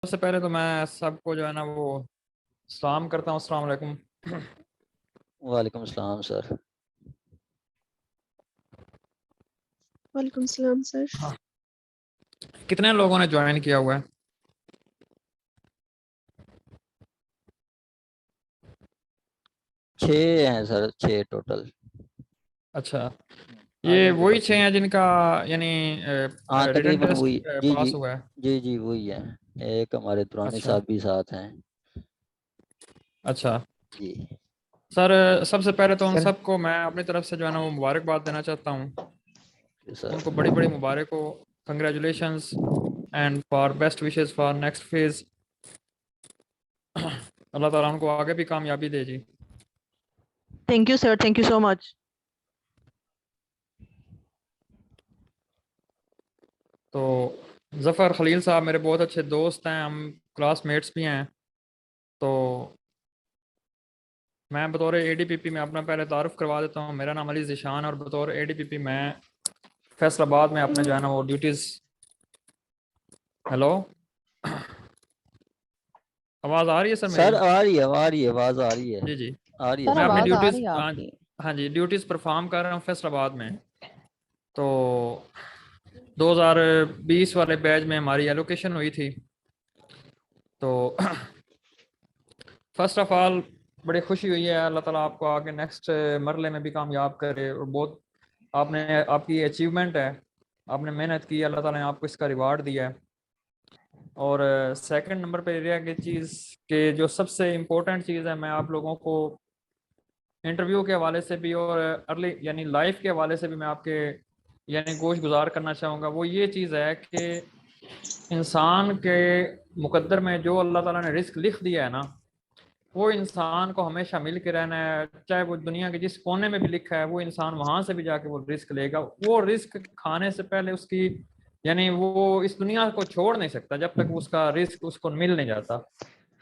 سب سے پہلے تو میں سب کو جو ہے نا وہ سلام کرتا ہوں. السلام علیکم. وعلیکم السلام سر. وعلیکم السلام سر. کتنے لوگوں نے جوائن کیا ہوا ہے؟ چھ ہیں سر، 6 ٹوٹل. اچھا، آ یہ جائیں تو وہی بچے. 6 ہیں جن کا یعنی ہاں ریٹن تقریباً ٹیسٹ وہی. جی پاس جی ہوا ہے. جی جی وہی ہے. ایک ہمارے دورانی اچھا صاحب بھی ساتھ ہیں. اچھا جی سر، سب سے پہلے تو ان سر سب کو میں اپنی طرف سے جو ہے نا وہ مبارکباد دینا چاہتا ہوں. سر. ان کو بڑی بڑی مبارک ہو. Congratulations and for best wishes for next phase. اللہ تعالیٰ ان کو آگے بھی کامیابی دے جی. Thank you sir, thank you so much. تو ظفر خلیل صاحب میرے بہت اچھے دوست ہیں، ہم کلاس میٹس بھی ہیں. تو میں بطور اے ڈی پی پی میں اپنا پہلے تعارف کروا دیتا ہوں. میرا نام علی ذیشان اور بطور اے ڈی پی پی میں فیصل آباد میں اپنے جو ہے نا وہ ڈیوٹیز. ہیلو، آواز آ رہی ہے سر میری؟ سر آ رہی ہے، آ رہی ہے، آواز آ رہی ہے. جی جی، آ رہی ہے سر میں سر. اپنی آواز آ ڈیوٹیز رہی ہے آپ کی. ہاں جی ڈیوٹیز پرفارم کر رہا ہوں فیصل آباد میں. تو 2020 والے بیچ میں ہماری ایلوکیشن ہوئی تھی. تو فرسٹ آف آل بڑی خوشی ہوئی ہے. اللہ تعالیٰ آپ کو آگے نیکسٹ مرحلے میں بھی کامیاب کرے. اور بہت آپ کی اچیومنٹ ہے، آپ نے محنت کی، اللہ تعالیٰ نے آپ کو اس کا ریوارڈ دیا ہے. اور سیکنڈ نمبر پہ یہ کہ چیز کہ جو سب سے امپورٹنٹ چیز ہے، میں آپ لوگوں کو انٹرویو کے حوالے سے بھی اور ارلی یعنی لائف کے حوالے سے بھی میں آپ کے یعنی گوش گزار کرنا چاہوں گا. وہ یہ چیز ہے کہ انسان کے مقدر میں جو اللہ تعالیٰ نے رزق لکھ دیا ہے نا، وہ انسان کو ہمیشہ مل کے رہنا ہے. چاہے وہ دنیا کے جس کونے میں بھی لکھا ہے، وہ انسان وہاں سے بھی جا کے وہ رزق لے گا. وہ رزق کھانے سے پہلے اس کی یعنی وہ اس دنیا کو چھوڑ نہیں سکتا جب تک اس کا رزق اس کو مل نہیں جاتا.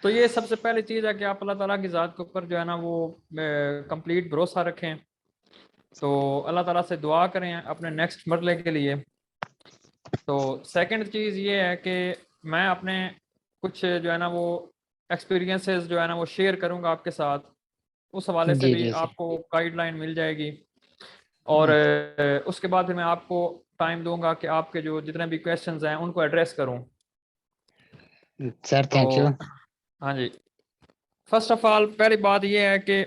تو یہ سب سے پہلی چیز ہے کہ آپ اللہ تعالیٰ کی ذات کے اوپر جو ہے نا وہ کمپلیٹ بھروسہ رکھیں. تو اللہ تعالیٰ سے دعا کریں اپنے نیکسٹ مرحلے کے لیے. تو سیکنڈ چیز یہ ہے کہ میں اپنے کچھ جو ہے نا وہ ایکسپیرینسز جو ہے نا وہ شیئر کروں گا آپ کے ساتھ. اس حوالے سے جی بھی جی آپ کو گائیڈ لائن مل جائے گی. اور اس کے بعد پھر میں آپ کو ٹائم دوں گا کہ آپ کے جو جتنے بھی کویشچنز ہیں ان کو ایڈریس کروں. سر تو تھینک یو. ہاں جی، فرسٹ آف آل پہلی بات یہ ہے کہ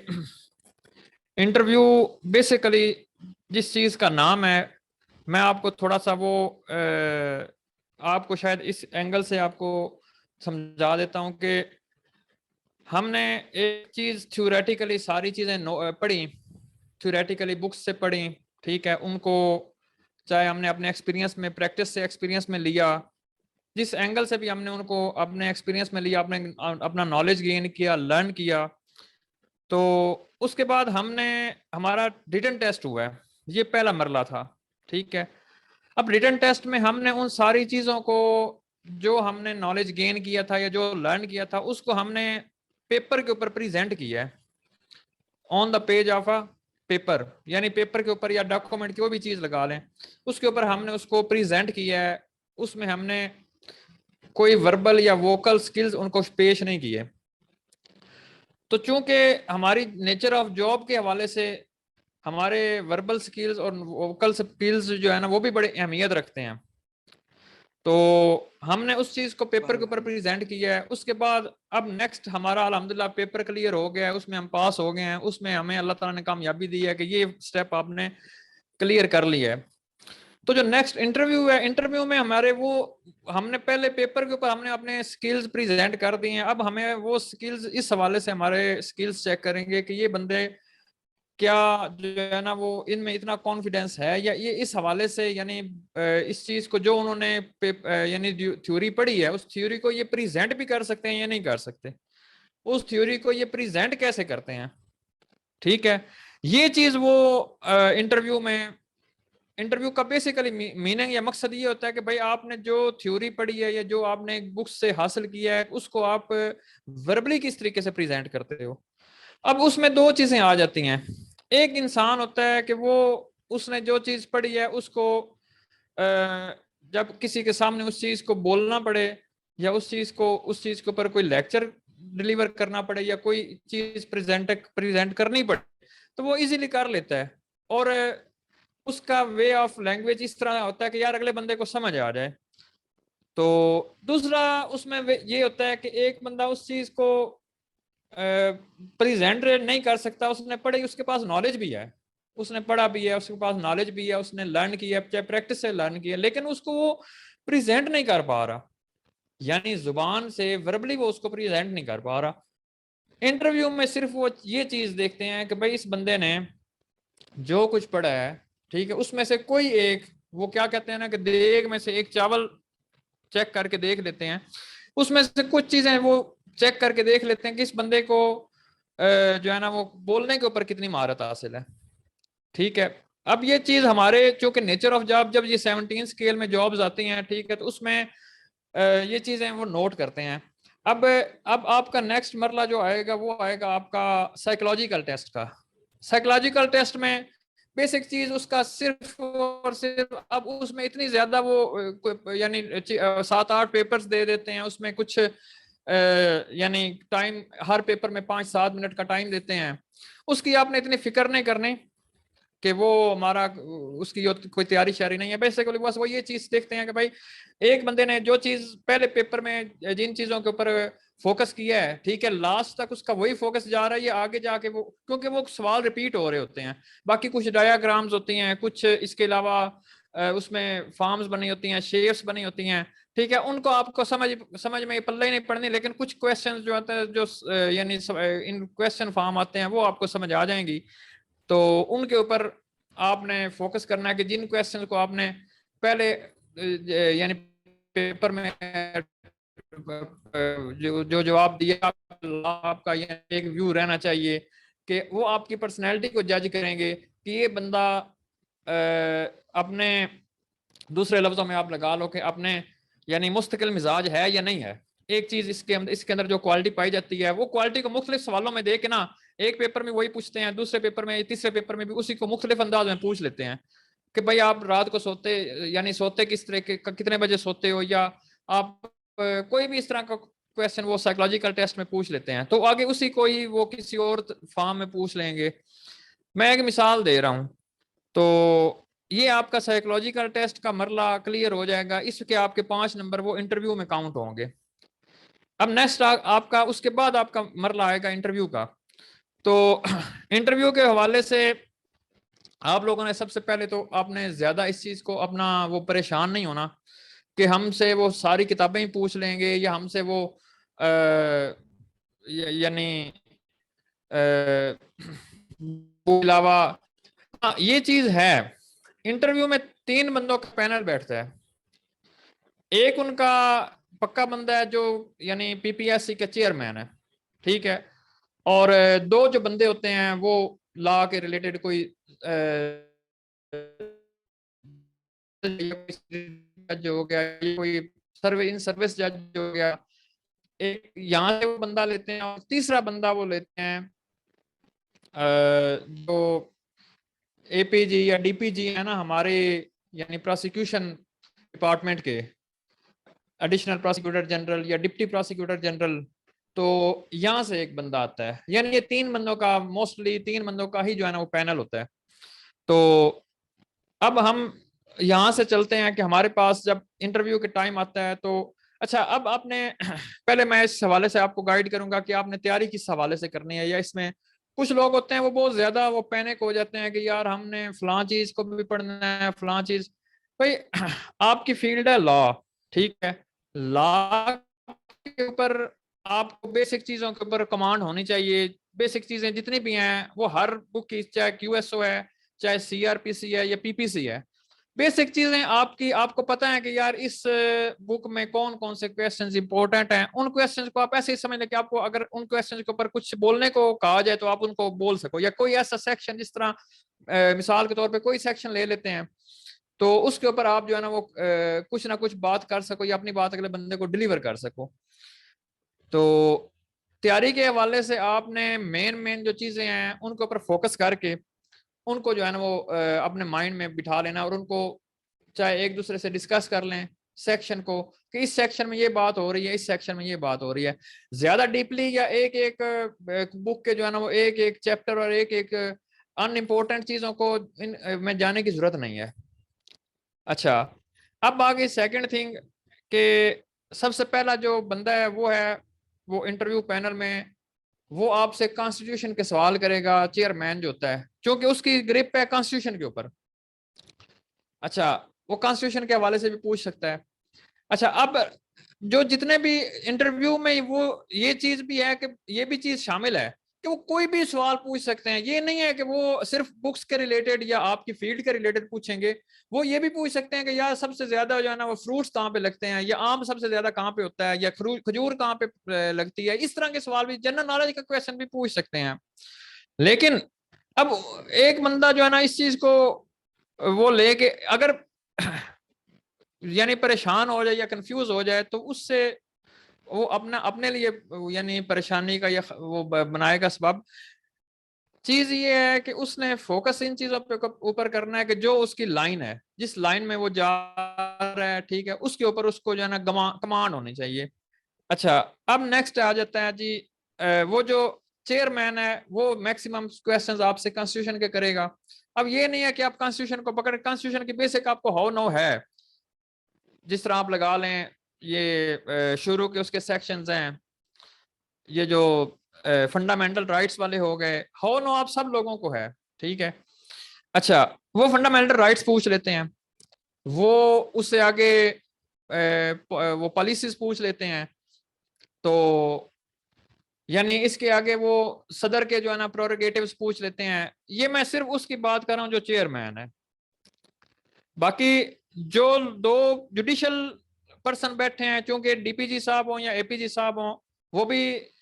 انٹرویو بیسیکلی جس چیز کا نام ہے، میں آپ کو تھوڑا سا وہ آپ کو شاید اس اینگل سے آپ کو سمجھا دیتا ہوں کہ ہم نے ایک چیز تھیوریٹیکلی ساری چیزیں پڑھی، تھیوریٹیکلی بکس سے پڑھی، ٹھیک ہے، ان کو چاہے ہم نے اپنے ایکسپیرینس میں پریکٹس سے ایکسپیرینس میں لیا، جس اینگل سے بھی ہم نے ان کو اپنے ایکسپیرینس میں لیا، اپنا نالج گین کیا، لرن کیا. تو اس کے بعد ہمارا ریٹن ٹیسٹ ہوا ہے. یہ پہلا مرحلہ تھا، ٹھیک ہے. اب ریٹن ٹیسٹ میں ہم نے ان ساری چیزوں کو جو ہم نے نالج گین کیا تھا یا جو لرن کیا تھا اس کو ہم نے پیپر کے اوپر پریزنٹ کیا ہے. On the page of a paper, یعنی پیپر کے اوپر یا ڈاکومنٹ کی وہ بھی چیز لگا لیں، اس کے اوپر ہم نے اس کو پریزنٹ کیا ہے. اس میں ہم نے کوئی وربل یا ووکل سکلز ان کو پیش نہیں کیے. تو چونکہ ہماری نیچر آف جاب کے حوالے سے ہمارے وربل سکلز اور ووکل سکلز جو ہے نا وہ بھی بڑی اہمیت رکھتے ہیں. تو ہم نے اس چیز کو پیپر کے اوپر پریزنٹ کیا ہے. اس کے بعد اب نیکسٹ ہمارا الحمدللہ پیپر کلیئر ہو گیا ہے، اس میں ہم پاس ہو گئے ہیں. اس میں ہمیں اللہ تعالیٰ نے کامیابی دی ہے کہ یہ سٹیپ آپ نے کلیئر کر لیا ہے. تو جو نیکسٹ انٹرویو ہے، انٹرویو میں ہمارے وہ ہم نے پہلے پیپر کے اوپر ہم نے اپنے سکلز پریزنٹ کر دی ہیں. اب ہمیں وہ سکلز اس حوالے سے ہمارے سکلز چیک کریں گے کہ یہ بندے کیا جو ہے نا وہ ان میں اتنا کانفیڈینس ہے، یا یہ اس حوالے سے یعنی اس چیز کو جو انہوں نے یعنی تھیوری پڑھی ہے اس تھیوری کو یہ پریزنٹ بھی کر سکتے ہیں یا نہیں کر سکتے، اس تھیوری کو یہ پریزنٹ کیسے کرتے ہیں. ٹھیک ہے، یہ چیز وہ انٹرویو کا بیسیکلی میننگ یا مقصد یہ ہوتا ہے کہ بھائی آپ نے جو تھیوری پڑھی ہے یا جو آپ نے بک سے حاصل کیا ہے اس کو آپ وربلی کس طریقے سے پریزنٹ کرتے ہو. اب اس میں دو چیزیں آ جاتی ہیں. ایک انسان ہوتا ہے کہ وہ اس نے جو چیز پڑھی ہے اس کو جب کسی کے سامنے اس چیز کو بولنا پڑے یا اس چیز کے اوپر کوئی لیکچر ڈلیور کرنا پڑے یا کوئی چیز پریزنٹ کرنی پڑے تو وہ ایزیلی کر لیتا ہے، اور اس کا وے آف لینگویج اس طرح ہوتا ہے کہ یار اگلے بندے کو سمجھ آ جائے. تو دوسرا اس میں یہ ہوتا ہے کہ ایک بندہ اس چیز کو پریزنٹ نہیں کر سکتا، اس نے پڑھی، اس کے پاس نالج بھی ہے، اس نے پڑھا بھی ہے، اس کے پاس نالج بھی ہے، اس نے لرن کیا، چاہے پریکٹس سے لرن کیا، لیکن اس کو وہ پریزنٹ نہیں کر پا رہا، یعنی زبان سے وربلی وہ اس کو پریزنٹ نہیں کر پا رہا. انٹرویو میں صرف وہ یہ چیز دیکھتے ہیں کہ بھائی اس بندے نے جو کچھ پڑھا ہے، ٹھیک ہے، اس میں سے کوئی ایک، وہ کیا کہتے ہیں نا کہ دیگ میں سے ایک چاول چیک کر کے دیکھ لیتے ہیں، اس میں سے کچھ چیزیں وہ چیک کر کے دیکھ لیتے ہیں کہ اس بندے کو جو ہے نا وہ بولنے کے اوپر کتنی مہارت حاصل ہے. ٹھیک ہے، اب یہ چیز ہمارے چونکہ نیچر آف جاب، جب یہ 17 اسکیل میں جابز آتی ہیں، ٹھیک ہے، تو اس میں یہ چیزیں وہ نوٹ کرتے ہیں. اب آپ کا نیکسٹ مرحلہ جو آئے گا وہ آئے گا آپ کا سائیکولوجیکل ٹیسٹ کا. سائیکولوجیکل ٹیسٹ میں بیسک چیز اس کا صرف اور صرف، اب اس میں اتنی زیادہ وہ یعنی 7-8 پیپرز دے دیتے ہیں، اس میں کچھ یعنی ٹائم ہر پیپر میں 5-7 منٹ کا ٹائم دیتے ہیں. اس کی آپ نے اتنی فکر نہیں کرنی کہ وہ ہمارا اس کی کوئی تیاری شیاری نہیں ہے. بیسیکلی بس وہ یہ چیز دیکھتے ہیں کہ بھائی ایک بندے نے جو چیز پہلے پیپر میں جن چیزوں کے اوپر فوکس کیا ہے، ٹھیک ہے، لاسٹ تک اس کا وہی فوکس جا رہا ہے، یہ آگے جا کے وہ، کیونکہ وہ سوال ریپیٹ ہو رہے ہوتے ہیں، باقی کچھ ڈایاگرامز ہوتی ہیں، کچھ اس کے علاوہ اس میں فارمز بنی ہوتی ہیں، شیپس بنی ہوتی ہیں، ٹھیک ہے، ان کو آپ کو سمجھ میں پلے ہی نہیں پڑنی، لیکن کچھ کویسچنز جو آتے ہیں جو یعنی ان کویسچن فارم آتے ہیں وہ آپ کو سمجھ آ جائیں گی. تو ان کے اوپر آپ نے فوکس کرنا ہے کہ جن کویسچن کو آپ نے پہلے یعنی پیپر میں جو جواب دیا، آپ کا ایک ویو رہنا چاہیے کہ وہ آپ کی پرسنالٹی کو جج کریں گے کہ یہ بندہ اپنے، دوسرے لفظوں میں آپ لگا لو کہ اپنے یعنی مستقل مزاج ہے یا نہیں ہے. ایک چیز اس کے اندر جو کوالٹی پائی جاتی ہے، وہ کوالٹی کو مختلف سوالوں میں دے کے نا، ایک پیپر میں وہی پوچھتے ہیں، دوسرے پیپر میں، تیسرے پیپر میں بھی اسی کو مختلف انداز میں پوچھ لیتے ہیں کہ بھائی آپ رات کو سوتے، یعنی سوتے کس طرح کے، کتنے بجے سوتے ہو، یا آپ کوئی بھی اس طرح کا کویسچن وہ سائیکولوجیکل ٹیسٹ میں پوچھ لیتے ہیں. تو آگے اسی کو ہی وہ کسی اور فارم میں پوچھ لیں گے. میں ایک مثال دے رہا ہوں. تو یہ آپ کا سائیکولوجیکل ٹیسٹ کا مرحلہ کلیئر ہو جائے گا، اس کے آپ کے 5 نمبر وہ انٹرویو میں کاؤنٹ ہوں گے. اب نیکسٹ آپ کا، اس کے بعد آپ کا مرحلہ آئے گا انٹرویو کا. تو انٹرویو کے حوالے سے آپ لوگوں نے سب سے پہلے تو آپ نے زیادہ اس چیز کو اپنا وہ پریشان نہیں ہونا کہ ہم سے وہ ساری کتابیں ہی پوچھ لیں گے، یا ہم سے وہ یعنی علاوہ یہ چیز ہے، انٹرویو میں 3 بندوں کا پینل بیٹھتا ہے. ایک ان کا پکا بندہ ہے جو یعنی پی پی ایس سی کا چیئرمین ہے، ٹھیک ہے، اور 2 جو بندے ہوتے ہیں وہ لا کے ریلیٹڈ کوئی جج ہو گیا، کوئی سروس جج ہو گیا. ایک یہاں سے وہ بندہ لیتے ہیں، اور تیسرا بندہ وہ لیتے ہیں جو اے پی جی یا ڈی پی جی ہے نا ہمارے، یعنی پروسیکیوشن ڈپارٹمنٹ کے ایڈیشنل پروسیکیوٹر جنرل یا ڈپٹی پروسیکیوٹر جنرل. تو یہاں سے ایک بندہ آتا ہے، یعنی یہ 3 بندوں کا، موسٹلی 3 بندوں کا ہی جو ہے نا وہ پینل ہوتا ہے. تو اب ہم یہاں سے چلتے ہیں کہ ہمارے پاس جب انٹرویو کے ٹائم آتا ہے تو اچھا، اب آپ نے پہلے میں اس حوالے سے آپ کو گائیڈ کروں گا کہ آپ نے تیاری کس حوالے سے کرنی ہے. یا اس میں کچھ لوگ ہوتے ہیں وہ بہت زیادہ وہ پینک ہو جاتے ہیں کہ یار ہم نے فلاں چیز کو بھی پڑھنا ہے، فلاں چیز. بھائی آپ کی فیلڈ ہے لا، ٹھیک ہے، لا کے اوپر آپ کو بیسک چیزوں کے اوپر کمانڈ ہونی چاہیے. بیسک چیزیں جتنی بھی ہیں وہ ہر بک کی، چاہے کیو ایس او ہے، چاہے سی آر پی سی ہے یا پی پی سی ہے، بیسک چیزیں آپ کو پتہ ہے کہ یار اس بک میں کون کون سے کویسچنز امپورٹنٹ ہیں. ان کویسچنز کو آپ ایسے ہی سمجھ لیں کہ آپ کو اگر ان کویسچنز کے اوپر کچھ بولنے کو کہا جائے تو آپ ان کو بول سکو. یا کوئی ایسا سیکشن، جس طرح مثال کے طور پہ کوئی سیکشن لے لیتے ہیں تو اس کے اوپر آپ جو ہے نا وہ کچھ نہ کچھ بات کر سکو، یا اپنی بات اگلے بندے کو ڈیلیور کر سکو. تو تیاری کے حوالے سے آپ نے مین جو چیزیں ہیں ان کے اوپر فوکس کر کے ان کو جو ہے نا وہ اپنے مائنڈ میں بٹھا لینا، اور ان کو چاہے ایک دوسرے سے ڈسکس کر لیں، सेक्शन को कि इस सेक्शन में ये बात हो रही है, इस सेक्शन में ये बात हो रही है। ज्यादा डीपली या एक एक बुक के जो है ना वो एक एक चैप्टर और एक एक अनइम्पोर्टेंट चीजों को में जाने की जरूरत नहीं है। अच्छा, अब आगे सेकंड थिंग कि सबसे पहला जो बंदा है वो इंटरव्यू पैनल में वो आपसे कॉन्स्टिट्यूशन के सवाल करेगा, चेयरमैन जो होता है, क्योंकि उसकी ग्रिप है कॉन्स्टिट्यूशन के ऊपर। अच्छा, वो कॉन्स्टिट्यूशन के हवाले से भी पूछ सकता है। अच्छा, अब जो जितने भी इंटरव्यू में वो ये चीज भी है कि ये भी चीज शामिल है कि वो कोई भी सवाल पूछ सकते हैं। ये नहीं है कि वो सिर्फ बुक्स के रिलेटेड या आपकी फील्ड के रिलेटेड पूछेंगे, वो ये भी पूछ सकते हैं कि यार सबसे ज्यादा जो है ना वो फ्रूट्स कहाँ पे लगते हैं, या आम सबसे ज्यादा कहाँ पे होता है, या खजूर कहाँ पे लगती है। इस तरह के सवाल भी, जनरल नॉलेज का क्वेश्चन भी पूछ सकते हैं। लेकिन अब एक बंदा जो है ना इस चीज को वो लेके अगर यानी परेशान हो जाए या कंफ्यूज हो जाए, तो उससे वो अपने लिए यानी परेशानी का या वो बनाएगा सबब। चीज ये है कि उसने फोकस इन चीजों पे ऊपर करना है कि जो उसकी लाइन है, जिस लाइन में वो जा रहा है, ठीक है, उसके ऊपर उसको जो है ना कमांड होनी चाहिए। अच्छा, अब नेक्स्ट आ जाता है जी, वो जो चेयरमैन है वो मैक्सिमम क्वेश्चंस आपसे कॉन्स्टिट्यूशन के करेगा। अब ये नहीं है कि आप कॉन्स्टिट्यूशन को पकड़, कॉन्स्टिट्यूशन की बेसिक आपको हाउ नो है, जिस तरह आप लगा लें ये शुरू के उसके सेक्शंस हैं, ये जो फंडामेंटल राइट्स वाले हो गए, हाउ नो आप सब लोगों को है, ठीक है। अच्छा, वो फंडामेंटल राइट्स पूछ लेते हैं, वो उससे आगे वो पॉलिसीज पूछ लेते हैं, तो यानी इसके आगे वो सदर के जो है ना प्रोरोगेटिव्स पूछ लेते हैं। ये मैं सिर्फ उसकी बात कर रहा हूँ जो चेयरमैन है। बाकी जो दो जुडिशियल पर्सन बैठे हैं, क्योंकि डीपीजी साहब हों या एपीजी साहब हों, वो भी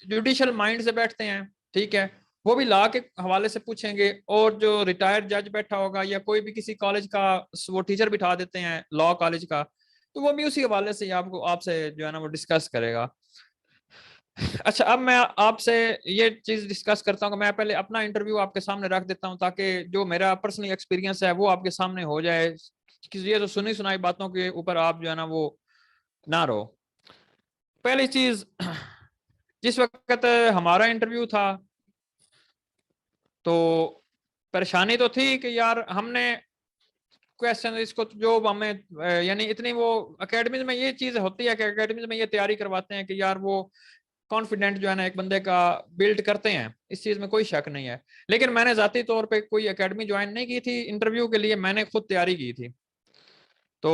जुडिशियल माइंड से बैठते हैं, ठीक है, वो भी लॉ के हवाले से पूछेंगे। और जो रिटायर्ड जज बैठा होगा या कोई भी किसी कॉलेज का वो टीचर बिठा देते हैं लॉ कॉलेज का, तो वो भी उसी हवाले से आपको आपसे जो है ना वो डिस्कस करेगा। अच्छा, अब मैं आपसे ये चीज डिस्कस करता हूँ कि मैं पहले अपना इंटरव्यू आपके सामने रख देता हूँ, ताकि जो मेरा पर्सनल एक्सपीरियंस है वो आपके सामने हो जाए, कि ये तो सुनी सुनाई बातों के ऊपर आप जो है ना वो ना रहो। पहली चीज, जिस वक्त हमारा इंटरव्यू था तो परेशानी तो थी कि यार हमने क्वेश्चन इसको जो हमें यानी इतनी वो एकेडमीज में ये चीज होती है कि एकेडमीज में ये तैयारी करवाते हैं कि यार वो कॉन्फिडेंट जो है ना एक बंदे का बिल्ड करते हैं, इस चीज में कोई शक नहीं है। लेकिन मैंने जाती तौर पे कोई एकेडमी ज्वाइन नहीं की थी इंटरव्यू के लिए, मैंने खुद तैयारी की थी। तो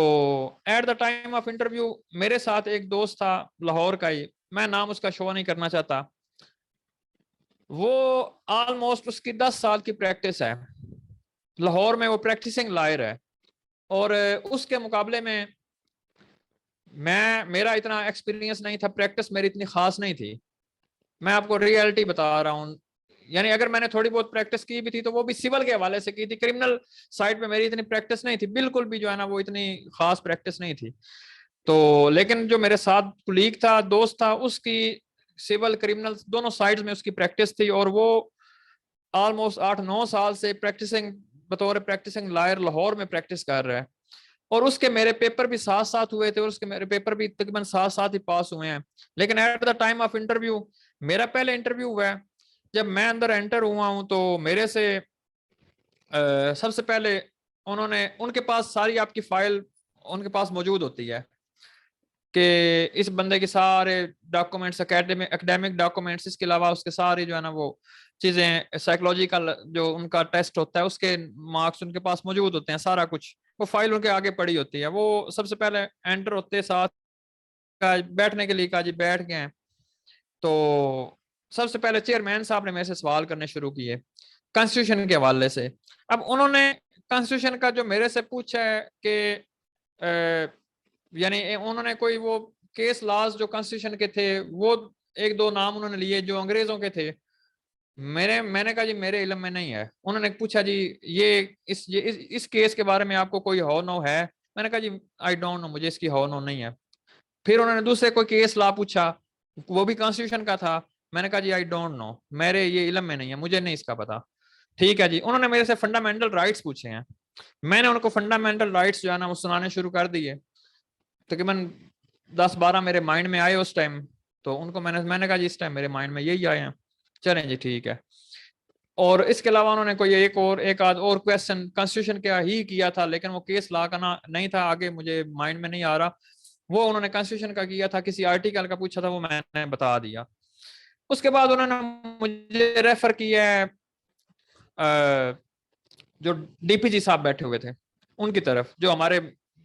at the time of interview मेरे साथ एक दोस्त था लाहौर का ही, मैं नाम उसका शो नहीं करना चाहता, वो ऑलमोस्ट उसकी 10 साल की प्रैक्टिस है लाहौर में, वो प्रैक्टिसिंग लॉयर है। और उसके मुकाबले में मेरा इतना एक्सपीरियंस नहीं था, प्रैक्टिस मेरी इतनी खास नहीं थी। मैं आपको रियलिटी बता रहा हूँ, यानी अगर मैंने थोड़ी बहुत प्रैक्टिस की भी थी तो वो भी सिविल के हवाले से की थी, क्रिमिनल साइड पे मेरी इतनी प्रैक्टिस नहीं थी, बिल्कुल भी जो है ना वो इतनी खास प्रैक्टिस नहीं थी। तो लेकिन जो मेरे साथ कुलीग था, दोस्त था, उसकी सिविल क्रिमिनल दोनों साइड्स में उसकी प्रैक्टिस थी, और वो ऑलमोस्ट 8-9 साल से बतौर प्रैक्टिसिंग लॉयर लाहौर में प्रैक्टिस कर रहा है। और उसके मेरे पेपर भी साथ साथ हुए थे, और उसके मेरे पेपर भी तकरीबन साथ साथ ही पास हुए हैं। लेकिन at the time of interview, मेरा पहले इंटरव्यू हुआ है, जब मैं अंदर एंटर हुआ हूं तो मेरे से सबसे पहले उनके पास सारी आपकी फाइल उनके पास मौजूद होती है कि इस बंदे के सारे डॉक्यूमेंट्स, एकेडमिक डॉक्यूमेंट्स, इसके अलावा उसके सारे जो है ना वो चीजें, साइकोलॉजिकल जो उनका टेस्ट होता है उसके मार्क्स उनके पास मौजूद होते हैं, सारा कुछ वो फाइल उनके आगे पड़ी होती है। वो सबसे पहले एंटर होते साथ बैठने के लिए कहा जी बैठ गए हैं, तो सबसे पहले चेयरमैन साहब ने मेरे से सवाल करने शुरू किए कॉन्स्टिट्यूशन के हवाले से। अब उन्होंने कॉन्स्टिट्यूशन का जो मेरे से पूछा है कि यानी उन्होंने कोई वो केस लॉज जो कॉन्स्टिट्यूशन के थे वो एक दो नाम उन्होंने लिए जो अंग्रेजों के थे। मैंने कहा जी मेरे इल्म में नहीं है। उन्होंने पूछा जी इस केस के बारे में आपको कोई हो नो है? मैंने कहा जी आई डोंट नो, मुझे इसकी हो नो नहीं है। फिर उन्होंने दूसरे कोई केस लॉ पूछा, वो भी कॉन्स्टिट्यूशन का था। मैंने कहा जी आई डोंट नो, मेरे ये इल्म में नहीं है, मुझे नहीं इसका पता। ठीक है जी। उन्होंने मेरे से फंडामेंटल राइट्स पूछे हैं, मैंने उनको फंडामेंटल राइट्स जो है ना वो सुनाने शुरू कर दिए। तकरीबन 10-12 मेरे माइंड में आए उस टाइम, तो उनको मैंने कहा जी इस टाइम मेरे माइंड में यही आए हैं, चलें जी ठीक है। और इसके अलावा उन्होंने कोई एक आध और क्वेश्चन कॉन्स्टिट्यूशन का ही किया था, लेकिन वो केस लॉ का ना नहीं था, आगे मुझे माइंड में नहीं आ रहा। वो उन्होंने कॉन्स्टिट्यूशन का किया था, किसी आर्टिकल का पूछा था, वो मैंने बता दिया। उसके बाद उन्होंने मुझे रेफर किया है जो डीपीजी साहब बैठे हुए थे उनकी तरफ, जो हमारे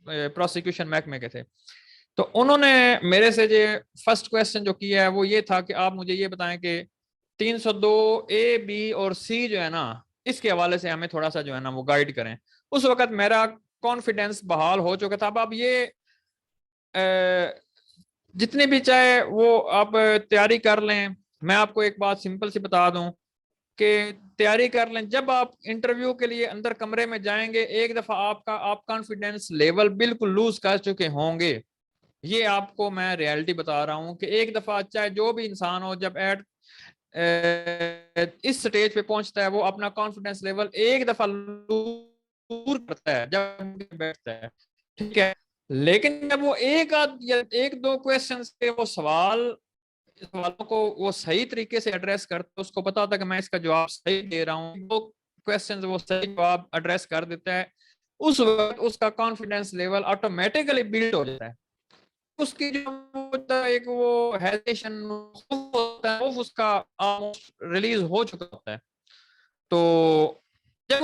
प्रोसिक्यूशन महकमे के थे। तो उन्होंने मेरे से जो फर्स्ट क्वेश्चन जो किया है वो ये था कि आप मुझे ये बताएं कि 302 ए बी और सी जो है ना, इसके हवाले से हमें थोड़ा सा जो है ना वो गाइड करें। उस वक्त मेरा कॉन्फिडेंस बहाल हो चुका था। अब ये जितने भी चाहे वो आप तैयारी कर लें, मैं आपको एक बात सिंपल सी बता दूं कि तैयारी कर लें, जब आप इंटरव्यू के लिए अंदर कमरे में जाएंगे एक दफा आप कॉन्फिडेंस लेवल बिल्कुल लूज कर चुके होंगे। ये आपको मैं रियलिटी बता रहा हूं कि एक दफा चाहे जो भी इंसान हो, जब इस स्टेज पे पहुंचता है वो अपना कॉन्फिडेंस लेवल एक दफा लूज करता है जब बैठता है, ठीक है। लेकिन जब वो एक दो क्वेश्चन के वो सवालों को वो सही तरीके से एड्रेस करता है, उसको पता होता है कि मैं इसका जवाब सही दे रहा हूँ, वो क्वेश्चन वो सही जवाब एड्रेस कर देता है, उस वक्त उसका कॉन्फिडेंस लेवल ऑटोमेटिकली बिल्ड हो जाता है। उसकी जो एक वो हेजिटेशन होता है वो उसका ऑलमोस्ट रिलीज हो चुका होता है। तो जब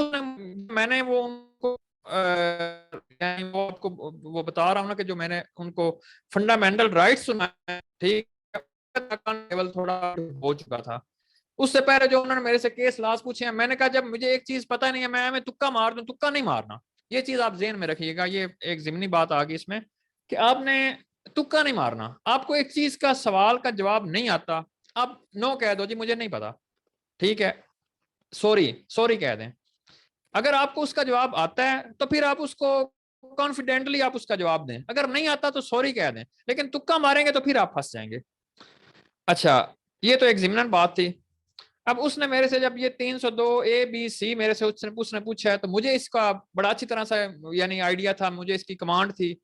मैंने वो उनको वो आपको वो बता रहा हूँ ना कि जो मैंने उनको फंडामेंटल राइट्स सुनाए, ठीक, लेवल थोड़ा हो चुका था। उससे पहले जो उन्होंने मेरे से केस लास्ट पूछे हैं, मैंने कहा जब मुझे एक चीज पता नहीं है मैं तुक्का मार दूं, तुक्का नहीं मारना। ये चीज आप ज़हन में रखिएगा, ये एक ज़िमनी बात आ गई इसमें कि आपने तुक्का नहीं मारना। आपको एक चीज का सवाल का जवाब नहीं आता, आप नो कह दो जी मुझे नहीं पता, ठीक है, सॉरी कह दें। अगर आपको उसका जवाब आता है तो फिर आप उसको कॉन्फिडेंटली आप उसका जवाब दें, अगर नहीं आता तो सॉरी कह दें, लेकिन तुक्का मारेंगे तो फिर आप फंस जाएंगे। अच्छा, ये तो एक ज़िमनन बात थी। अब उसने मेरे से जब ये 302 ए बी सी मेरे से उसने पूछा है, तो मुझे इसका बड़ा अच्छी तरह से यानी आइडिया था, मुझे इसकी कमांड थी।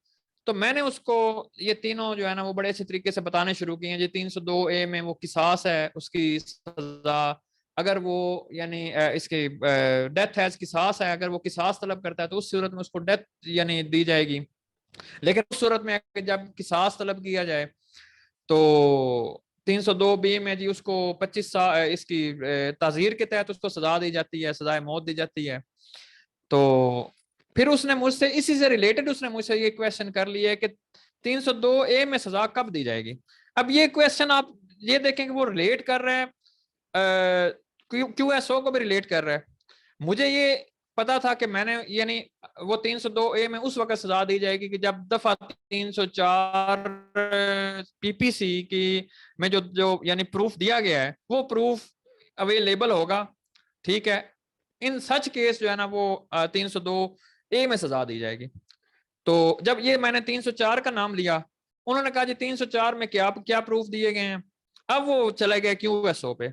तो मैंने उसको ये तीनों जो है ना वो बड़े अच्छे तरीके से बताने शुरू किए हैं। जी 302 ए में वो किसास है, उसकी सजा अगर वो यानी इसकी डेथ है, किसास है, अगर वो किसास तलब करता है तो उस सूरत में उसको डेथ यानी दी जाएगी। लेकिन उस सूरत में जब किसास तलब किया जाए तो 302 बी में जी उसको 25 साल इसकी ताजीर के तहत उसको सजा दी जाती है, सजाए मौत दी जाती है। तो फिर उसने मुझसे इसी से रिलेटेड उसने मुझसे ये क्वेश्चन कर लिया है कि 302 ए में सजा कब दी जाएगी। अब ये क्वेश्चन आप ये देखें कि वो रिलेट कर रहे हैं QSO को भी रिलेट कर रहा है। मुझे ये पता था कि मैंने यानी वो 302 ए में उस वक्त सजा दी जाएगी कि जब दफा 304 PPC की में जो यानी प्रूफ दिया गया है वो प्रूफ अवेलेबल होगा, ठीक है। इन सच केस जो है ना वो 302 ए में सजा दी जाएगी। तो जब ये मैंने 304 का नाम लिया, उन्होंने कहा जी 304 में क्या क्या प्रूफ दिए गए हैं। अब वो चले गए QSO पे,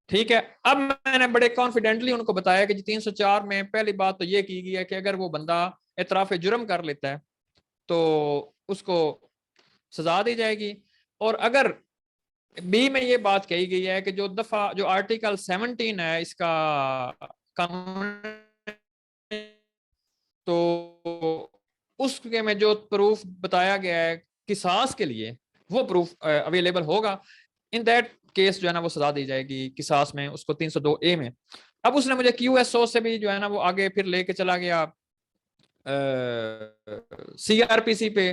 ठीक है। अब मैंने बड़े कॉन्फिडेंटली उनको बताया कि जी 304 में पहली बात तो ये की गई है कि अगर वो बंदा इतराफ जुर्म कर लेता है तो उसको सजा दी जाएगी। और अगर बी में ये बात कही गई है कि जो आर्टिकल 17 है इसका कानून, तो उसके में जो प्रूफ बताया गया है किसास के लिए वो प्रूफ अवेलेबल होगा। इन दैट केस जो है ना वो सजा दी जाएगी किसास में उसको 302 ए में। अब उसने मुझे QSO से भी जो है ना वो आगे फिर लेके चला गया CRPC पे।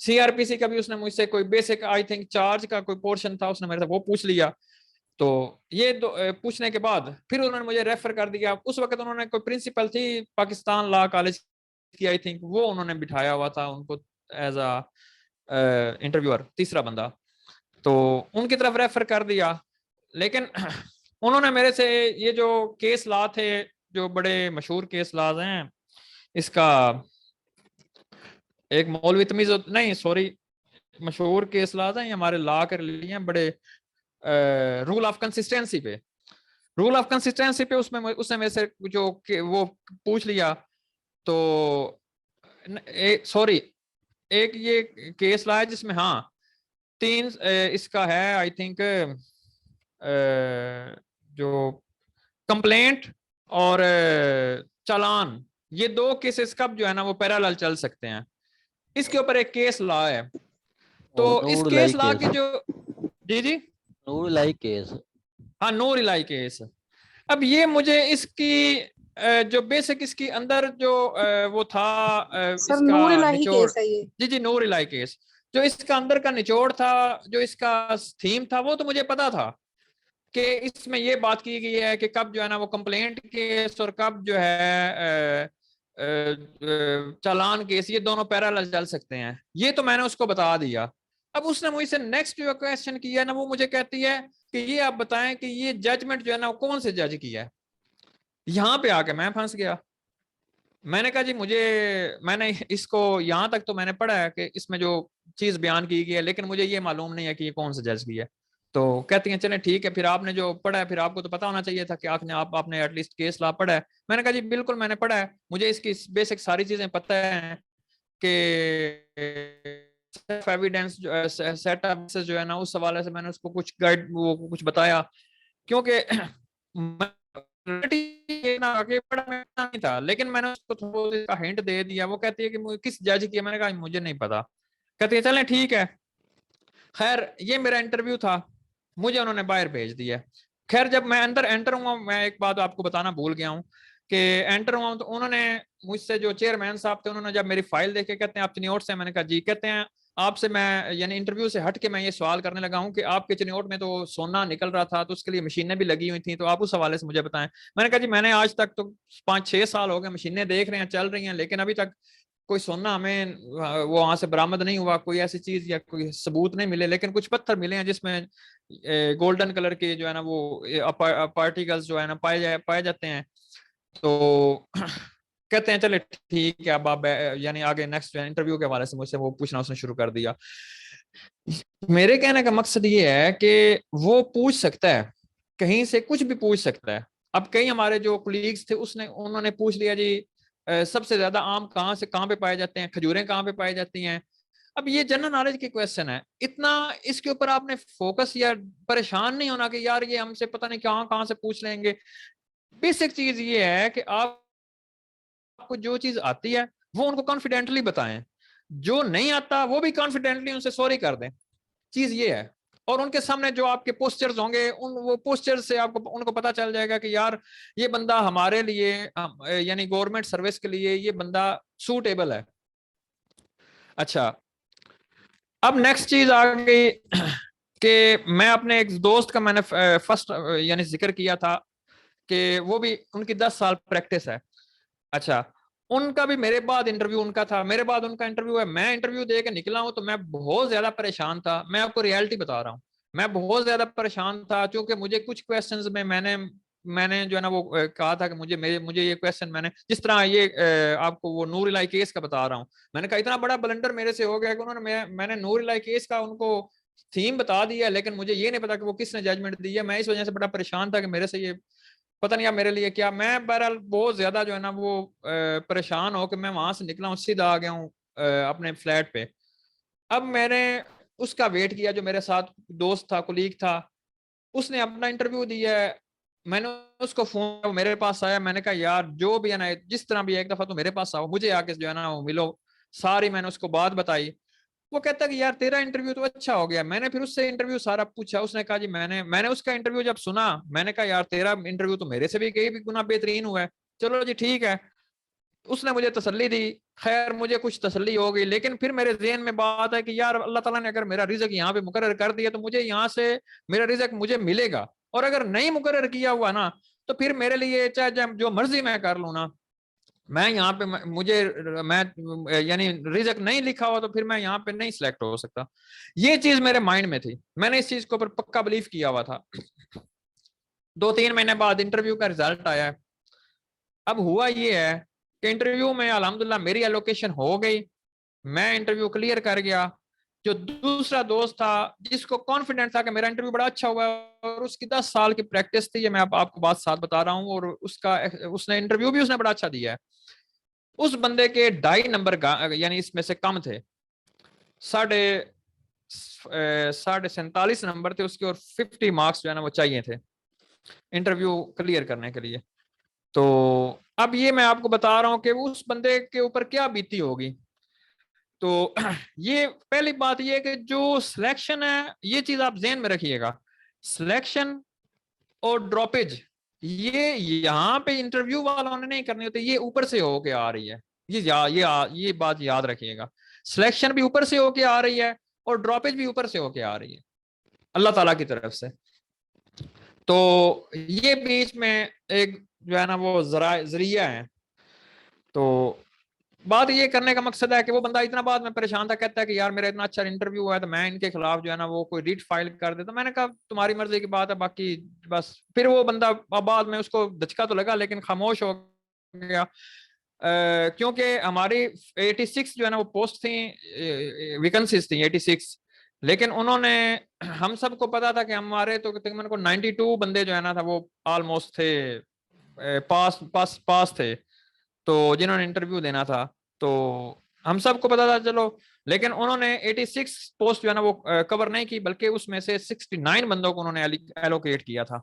CRPC का भी उसने मुझसे कोई बेसिक आई थिंक चार्ज का कोई पोर्शन था, उसने मेरे से वो पूछ लिया। तो ये पूछने के बाद फिर उन्होंने मुझे रेफर कर दिया। उस वक्त उन्होंने कोई प्रिंसिपल थी पाकिस्तान लॉ कॉलेज की आई थिंक, वो उन्होंने बिठाया हुआ था उनको एज अ इंटरव्यूअर, तीसरा बंदा, तो उनकी तरफ रेफर कर दिया। लेकिन उन्होंने मेरे से ये जो केस लॉ थे, जो बड़े मशहूर केस लॉज हैं, इसका एक मौलवी तमीज नहीं सॉरी मशहूर केस लॉज हैं हमारे लॉ के लिए बड़े रूल ऑफ कंसिस्टेंसी पे, रूल ऑफ कंसिस्टेंसी पे उसने मेरे से जो वो पूछ लिया। तो सॉरी ایک یہ کیس لایا جس میں ہاں 3 اس کا ہے آئی تھنک جو کمپلینٹ اور چالان، یہ 2 کیسز کب جو ہے نا وہ پیرالل چل سکتے ہیں. اس کے اوپر ایک کیس لا ہے. تو اور اس نور کیس الہی لا کے کیس، جو جی نور الہی کیس. ہاں نور الہی کیس. اب یہ مجھے اس کی جو بیسک اس کی اندر جو وہ تھا سر اس کا نور الہی نچوڑ، کیس ہے یہ. جی نور الہی کیس، جو اس کا اندر کا نچوڑ تھا، جو اس کا تھیم تھا، وہ تو مجھے پتا تھا کہ اس میں یہ بات کی گئی ہے کہ کب جو ہے نا وہ کمپلینٹ کیس اور کب جو ہے چالان کیس، یہ دونوں پیرالل چل سکتے ہیں. یہ تو میں نے اس کو بتا دیا. اب اس نے مجھ سے نیکسٹ جو کویسچن کیا نا، وہ مجھے کہتی ہے کہ یہ آپ بتائیں کہ یہ ججمنٹ جو ہے نا وہ کون سے جج کیا ہے. یہاں پہ آ کے میں پھنس گیا. میں نے کہا جی میں نے اس کو یہاں تک تو میں نے پڑھا ہے کہ اس میں جو چیز بیان کی گئی ہے، لیکن مجھے یہ معلوم نہیں ہے کہ یہ کون سے جج کی ہے. تو کہتی ہیں چلیں ٹھیک ہے، پھر آپ نے جو پڑھا ہے پھر آپ کو تو پتا ہونا چاہیے تھا کہ آپ نے ایٹ لیسٹ کیس لا پڑھا ہے. میں نے کہا جی بالکل میں نے پڑھا ہے، مجھے اس کی بیسک ساری چیزیں پتہ ہیں کہ ایویڈنس سیٹ اپ جو ہے نا، اس حوالے سے میں نے اس کو کچھ گائیڈ وہ کچھ بتایا، کیونکہ نہیں تھا، لیکن میں نے اس کو تھوڑا سا ہنٹ دے دیا. وہ کہتی ہے کہ کس جج کی ہے؟ میں نے کہا مجھے نہیں پتا. کہتی ہے چلیں ٹھیک ہے. خیر یہ میرا انٹرویو تھا، مجھے انہوں نے باہر بھیج دیا. خیر جب میں اندر انٹر ہوا، میں ایک بات آپ کو بتانا بھول گیا ہوں کہ انٹر ہوا تو انہوں نے مجھ سے جو چیئرمین صاحب تھے، انہوں نے جب میری فائل دیکھے کہتے ہیں آپ چنیوٹ سے؟ میں نے کہا جی. کہتے ہیں آپ سے میں یعنی انٹرویو سے ہٹ کے میں یہ سوال کرنے لگا ہوں کہ آپ کے چنیوٹ میں تو سونا نکل رہا تھا، تو اس کے لیے مشینیں بھی لگی ہوئی تھیں، تو آپ اس حوالے سے مجھے بتائیں. میں نے کہا جی میں نے آج تک تو 5-6 سال ہو گئے مشینیں دیکھ رہے ہیں چل رہی ہیں، لیکن ابھی تک کوئی سونا ہمیں وہ وہاں سے برآمد نہیں ہوا، کوئی ایسی چیز یا کوئی ثبوت نہیں ملے. لیکن کچھ پتھر ملے ہیں جس میں گولڈن کلر کے جو ہے نا وہ پارٹیکلز جو ہے نا پائے جاتے ہیں. تو کہتے ہیں چلے ٹھیک ہے. اب آپ یعنی آگے نیکسٹ انٹرویو کے حوالے سے مجھ سے وہ پوچھنا اس نے شروع کر دیا. میرے کہنے کا مقصد یہ ہے کہ وہ پوچھ سکتا ہے، کہیں سے کچھ بھی پوچھ سکتا ہے. اب کئی ہمارے جو کولیگز تھے انہوں نے پوچھ لیا جی سب سے زیادہ آم کہاں پہ پائے جاتے ہیں، کھجوریں کہاں پہ پائی جاتی ہیں. اب یہ جنرل نالج کی کویسچن ہے، اتنا اس کے اوپر آپ نے فوکس یا پریشان نہیں ہونا کہ یار یہ ہم سے پتہ نہیں کہاں سے پوچھ لیں گے. بیسک چیز یہ ہے کہ آپ کو جو چیز آتی ہے وہ ان کو کانفیڈنٹلی بتائیں، جو نہیں آتا وہ بھی کانفیڈنٹلی ان سے سوری کر دیں. چیز یہ ہے. اور ان کے سامنے جو آپ کے پوسچرز ہوں گے، وہ پوسچر سے ان کو پتا چل جائے گا کہ یار یہ بندہ ہمارے لیے یعنی گورنمنٹ سروس کے لیے یہ بندہ سوٹیبل ہے. اچھا اب نیکسٹ چیز آ گئی کہ میں اپنے ایک دوست کا میں نے فرسٹ یعنی ذکر کیا تھا کہ وہ بھی ان کی 10 سال پریکٹس ہے. اچھا ان کا بھی میرے بعد انٹرویو ان کا تھا، میرے بعد ان کا انٹرویو ہے. میں انٹرویو دے کے نکلا ہوں تو میں بہت زیادہ پریشان تھا. میں آپ کو ریالٹی بتا رہا ہوں، میں بہت زیادہ پریشان تھا کیونکہ مجھے کچھ کویسچنز میں نے جو ہے نا وہ کہا تھا کہ مجھے یہ کویسچن میں نے جس طرح یہ آپ کو وہ نور الہی کیس کا بتا رہا ہوں، میں نے کہا اتنا بڑا بلنڈر میرے سے ہو گیا کہ انہوں نے میں نے نور الہی کیس کا ان کو تھیم بتا دیا، لیکن مجھے یہ نہیں پتا کہ وہ کس نے ججمنٹ دی ہے. میں اس وجہ سے بڑا پریشان تھا کہ میرے سے یہ پتہ نہیں میرے لیے کیا. میں بہرحال بہت زیادہ جو ہے نا وہ پریشان ہو کہ میں وہاں سے نکلا ہوں، سیدھا آ گیا ہوں اپنے فلیٹ پہ. اب میں نے اس کا ویٹ کیا جو میرے ساتھ دوست تھا، کولیگ تھا، اس نے اپنا انٹرویو دیا ہے. میں نے اس کو فون میرے پاس آیا، میں نے کہا یار جو بھی ہے نا جس طرح بھی ایک دفعہ تو میرے پاس آؤ، مجھے آ کے جو ہے نا وہ ملو. ساری میں نے اس کو بات بتائی. وہ کہتا کہ یار تیرا انٹرویو تو اچھا ہو گیا. میں نے پھر اس سے انٹرویو سارا پوچھا. اس نے کہا جی میں نے اس کا انٹرویو جب سنا میں نے کہا یار تیرا انٹرویو تو میرے سے بھی کئی بھی گنا بہترین ہوا ہے. چلو جی ٹھیک ہے. اس نے مجھے تسلی دی. خیر مجھے کچھ تسلی ہو گئی، لیکن پھر میرے ذہن میں بات ہے کہ یار اللہ تعالیٰ نے اگر میرا رزق یہاں پہ مقرر کر دیا تو مجھے یہاں سے میرا رزق مجھے ملے گا، اور اگر نہیں مقرر کیا ہوا نا تو پھر میرے لیے چاہے جو مرضی میں کر لوں نا، میں یہاں پہ میں یعنی رزق نہیں لکھا ہوا تو پھر میں یہاں پہ نہیں سلیکٹ ہو سکتا. یہ چیز میرے مائنڈ میں تھی، میں نے اس چیز کے اوپر پکا بلیف کیا ہوا تھا. 2-3 مہینے بعد انٹرویو کا رزلٹ آیا. اب ہوا یہ ہے کہ انٹرویو میں الحمدللہ میری ایلوکیشن ہو گئی، میں انٹرویو کلیئر کر گیا. جو دوسرا دوست تھا جس کو کانفیڈنٹ تھا کہ میرا انٹرویو بڑا اچھا ہوا اور اس کی 10 سال کی پریکٹس تھی، یہ میں آپ کو بات ساتھ بتا رہا ہوں، اور اس نے انٹرویو بھی اس نے بڑا اچھا دیا ہے. اس بندے کے 2.5 نمبر یعنی اس میں سے کم تھے. 47 नंबर थे उसके, और 50 मार्क्स जो है ना वो चाहिए थे इंटरव्यू क्लियर करने के लिए। तो अब ये मैं आपको बता रहा हूँ कि उस बंदे के ऊपर क्या बीती होगी। तो ये पहली बात ये है कि जो सिलेक्शन है, ये चीज आप ध्यान में रखिएगा, सिलेक्शन और ड्रॉपेज ये यहाँ पे इंटरव्यू वालों ने नहीं करनी होती, ये ऊपर से होके आ रही है। ये बात याद रखिएगा, सिलेक्शन भी ऊपर से होके आ रही है और ड्रॉपेज भी ऊपर से होके आ रही है अल्लाह ताला की तरफ से। तो ये बीच में एक जो है ना वो जरिया है। तो बात ये करने का मकसद है कि वो बंदा इतना बाद में परेशान था, कहता है कि यार मेरा इतना अच्छा इंटरव्यू हुआ है तो मैं इनके खिलाफ जो है ना वो कोई रिट फाइल कर देता। मैंने कहा तुम्हारी मर्जी की बात है, बाकी बस। फिर वो बंदा बाद में उसको धचका तो लगा लेकिन खामोश हो गया, क्योंकि हमारी 86 जो है ना वो पोस्ट थी, वैकेंसीज थी 86, लेकिन उन्होंने, हम सबको पता था कि हमारे तो तकरीबन को 92 बंदे जो है ना था वो ऑलमोस्ट थे, पास थे, तो जिन्होंने इंटरव्यू देना था। तो हम सबको पता था चलो, लेकिन उन्होंने 86 पोस्ट जो है ना वो कवर नहीं की, बल्कि उसमें से 69 बंदों को उन्होंने एलोकेट किया था।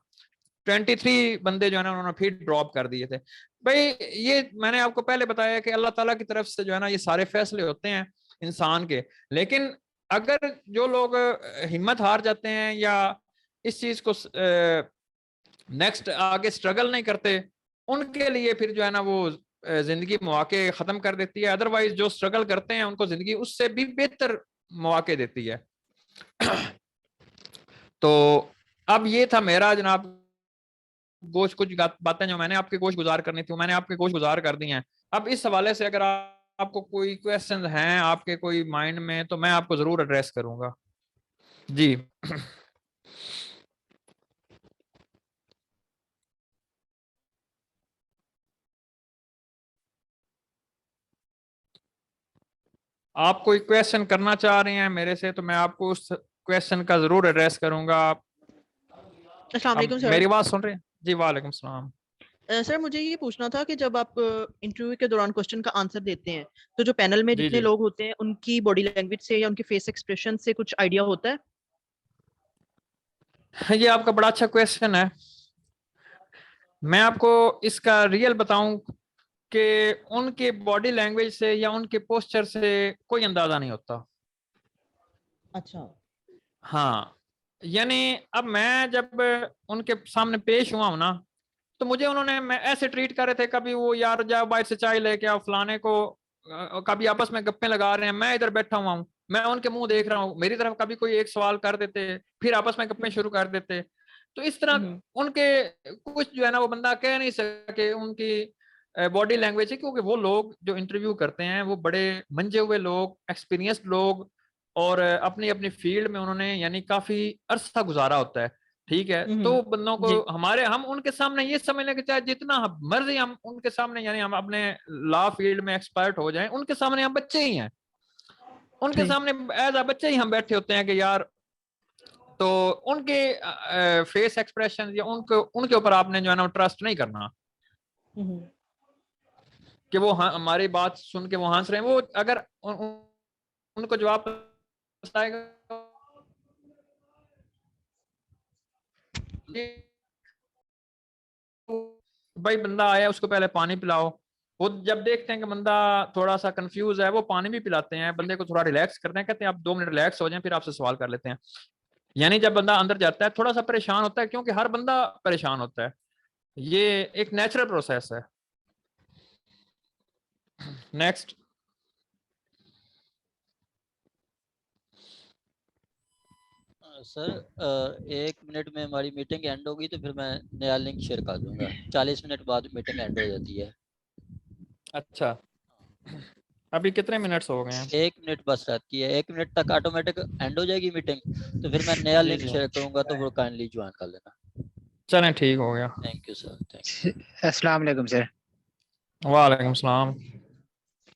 23 बंदे जो है ना उन्होंने फिर ड्रॉप कर दिए थे। भाई ये मैंने आपको पहले बताया कि अल्लाह ताला की तरफ से जो है ना ये सारे फैसले होते हैं इंसान के। लेकिन अगर जो लोग हिम्मत हार जाते हैं या इस चीज को नेक्स्ट आगे स्ट्रगल नहीं करते, उनके लिए फिर जो है ना वो जिंदगी मौके खत्म कर देती है। अदरवाइज जो स्ट्रगल करते हैं उनको जिंदगी उससे भी बेहतर मौके देती है। तो अब ये था मेरा जनाब कुछ बातें जो मैंने आपके गोश गुजार करनी थी, मैंने आपके गोश गुजार कर दी हैं। अब इस हवाले से अगर आपको कोई क्वेश्चन हैं आपके कोई माइंड में, तो मैं आपको जरूर एड्रेस करूंगा। जी आप कोई क्वेश्चन करना चाह रहे हैं मेरे से, तो मैं आपको उस क्वेश्चन का जरूर एड्रेस करूंगा। अस्सलाम वालेकुम सर। मेरी बात सुन रहे हैं? जी वालेकुम सलाम। सर मुझे ये पूछना था कि जब आप इंटरव्यू के दौरान क्वेश्चन का आंसर देते हैं तो जो पैनल में जी जितने जी लोग होते हैं उनकी बॉडी लैंग्वेज से या उनके फेस एक्सप्रेशन से कुछ आइडिया होता है? ये आपका बड़ा अच्छा क्वेश्चन है। मैं आपको इसका रियल बताऊं कि उनके बॉडी लैंग्वेज से या उनके पोस्चर से कोई अंदाजा नहीं होता। अच्छा। हाँ, यानी अब मैं जब उनके सामने पेश हुआ हूं ना, तो मुझे उन्होंने मैं ऐसे ट्रीट कर रहे थे, कभी वो यार जाओ बाहर से चाय लेके आओ फलाने को, कभी आपस में गप्पे लगा रहे हैं, मैं इधर बैठा हुआ हूँ, मैं उनके मुंह देख रहा हूँ, मेरी तरफ कभी कोई एक सवाल कर देते, फिर आपस में गप्पे शुरू कर देते। तो इस तरह उनके कुछ जो है ना वो बंदा कह नहीं सके उनकी बॉडी लैंग्वेज है, क्योंकि वो लोग जो इंटरव्यू करते हैं वो बड़े मंजे हुए लोग, एक्सपीरियंस्ड लोग, और अपनी अपनी फील्ड में उन्होंने यानी काफी अरसा गुजारा होता है। ठीक है, तो बंदों को हम उनके सामने ये समझ लें कि चाहे जितना मर्जी हम उनके सामने यानी हम अपने लॉ फील्ड में एक्सपर्ट हो जाएं, उनके सामने हम बच्चे ही हैं, उनके सामने एज अ बच्चे ही हम बैठे होते हैं कि यार। तो उनके फेस एक्सप्रेशन या उनके ऊपर आपने जो है ना ट्रस्ट नहीं करना कि वो हमारी बात सुन के वो हंस रहे हैं। वो अगर उनको जवाब आएगा भाई बंदा आया उसको पहले पानी पिलाओ, वो जब देखते हैं कि बंदा थोड़ा सा कंफ्यूज है वो पानी भी पिलाते हैं, बंदे को थोड़ा रिलैक्स करते हैं, कहते हैं आप 2 मिनट रिलैक्स हो जाएं फिर आपसे सवाल कर लेते हैं। यानी जब बंदा अंदर जाता है थोड़ा सा परेशान होता है, क्योंकि हर बंदा परेशान होता है, ये एक नेचुरल प्रोसेस है। नेक्स्ट। सर 1 मिनट में हमारी मीटिंग एंड होगी तो फिर मैं नया लिंक शेयर कर दूंगा। 40 मिनट बाद मीटिंग एंड हो जाती है। अच्छा, अभी कितने मिनट्स हो गए हैं? 1 मिनट बस रहती है, 1 मिनट तक ऑटोमेटिक एंड हो जाएगी मीटिंग, तो फिर मैं नया जी लिंक जी शेयर करूंगा तो वो काइंडली ज्वाइन कर लेना। चलें ठीक हो गया। Thank you sir. थैंक अस्सलाम वालेकुम सर। वालेकुम सलाम।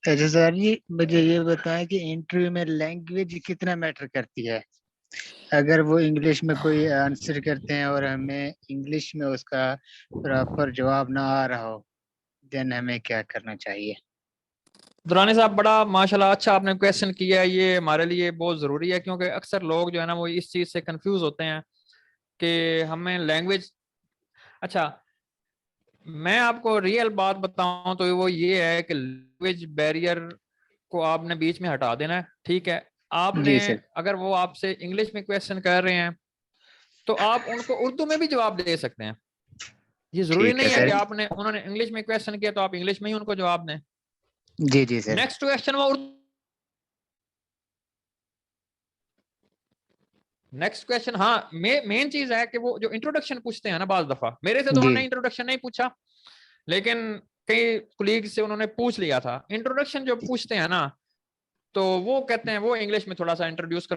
अच्छा सर जी, मुझे ये बताएं कि इंटरव्यू में लैंग्वेज कितना मैटर करती है? अगर वो इंग्लिश में कोई आंसर करते हैं और हमें इंग्लिश में उसका प्रॉपर जवाब ना आ रहा हो, देन हमें क्या करना चाहिए? दुरानी साहब बड़ा माशाल्लाह अच्छा आपने क्वेश्चन किया है, ये हमारे लिए बहुत ज़रूरी है क्योंकि अक्सर लोग जो है ना वो इस चीज़ से कंफ्यूज होते हैं कि हमें लैंग्वेज, अच्छा मैं आपको रियल बात बताऊं तो वो ये है कि लैंग्वेज बैरियर को आपने बीच में हटा देना है, ठीक है। आपने जी सर। अगर वो आपसे इंग्लिश में क्वेश्चन कर रहे हैं तो आप उनको उर्दू में भी जवाब दे सकते हैं। ये जरूरी ठीक है नहीं है सर। कि आपने उन्होंने इंग्लिश में क्वेश्चन किया तो आप इंग्लिश में ही उनको जवाब दें। जी जी सर। नेक्स्ट क्वेश्चन वो नेक्स्ट क्वेश्चन, हाँ मेन चीज है कि वो जो इंट्रोडक्शन पूछते हैं ना, बाज दफा मेरे से तो जी। उन्होंने इंट्रोडक्शन नहीं पूछा, लेकिन कई कुलीग से उन्होंने पूछ लिया था। इंट्रोडक्शन जो पूछते हैं ना तो वो कहते हैं वो इंग्लिश में थोड़ा सा इंट्रोड्यूस कर